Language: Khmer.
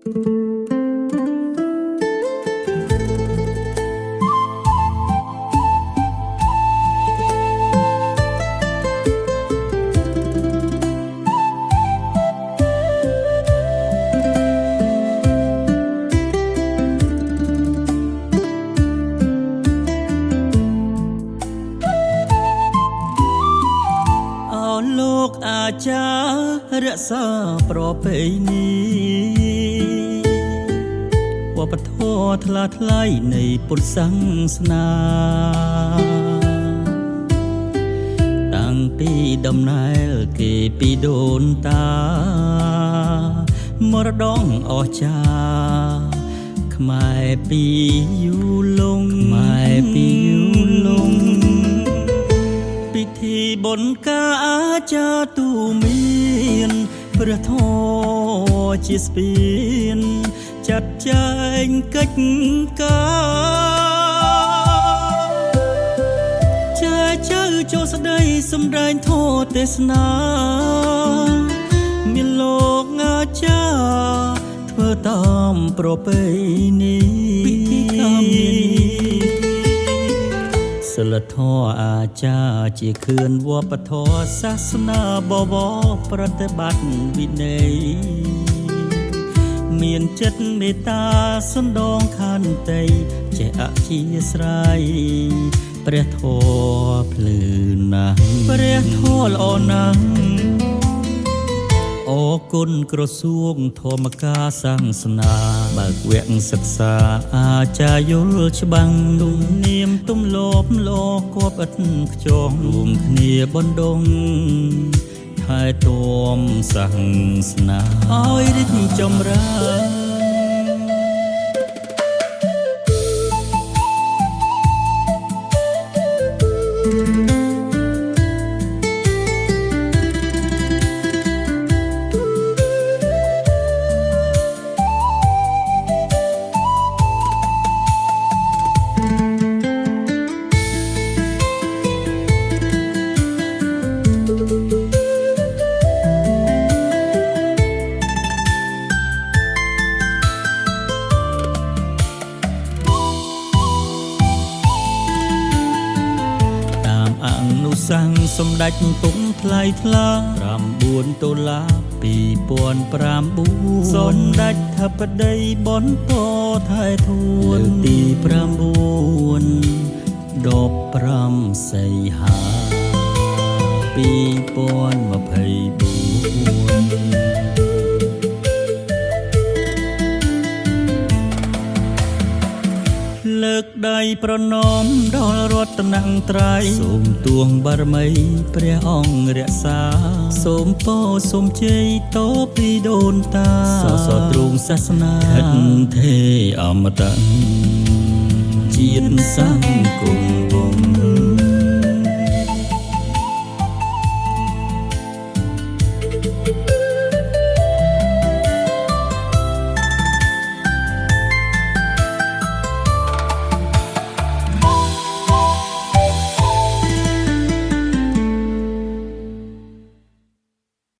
លោកអាចារ្យរក្សាប្រពៃណីវប្បធម៌ថ្លាថ្លៃនៃពុទ្ធសាសនាតាំងពីដំណើរគេពីដូនតាមរតកអស្ចារ្យខ្មែរពីយូរលង់ពិធីបុណ្យការអាចារ្យទូមានព្រះធម៌ជាស្ពានចាត់ចែងកិច្ចការចែកចៅចូលស្ដីសម្ដែងធម៌ទេសនាមានលោកអាចារ្យធ្វើតាមប្រពៃណីពិធីកម្មសិលធម៌អាចារ្យជាខឿនវប្បធម៌សាសនាបវរប្រតិបត្តិវិន័យមានចិត្តមេត្តាសណ្ដោងខន្តីចេះអធ្យាស្រ័យព្រះធម៌ភ្លឺណាស់ព្រះធម៌ល្អណាស់អរគុណក្រសួងធម្មការសាសនាបើកវគ្គសិក្សាអាចារ្យយល់ច្បាំងទំនៀមទម្លាប់ល្អគួបឥតខ្ចងរួមគ្នាបណ្ដុំថែទាំសាសនាឲ្យរីកចម្រើនអនុសាសន៍សម្ដេចពុកថ្លៃថ្លា9តុលា2009សម្ដេចធិបតីបន្តថែទួនទី9 15សីហា2024លើកដៃប្រណម្យដល់រតនត្រ័យសូមទួងបារមីព្រះអង្គរក្សាសូមពរសូមជ័យតពីដូនតាសសទ្រង់សាសនាថេរអមតៈជាតិសង្គម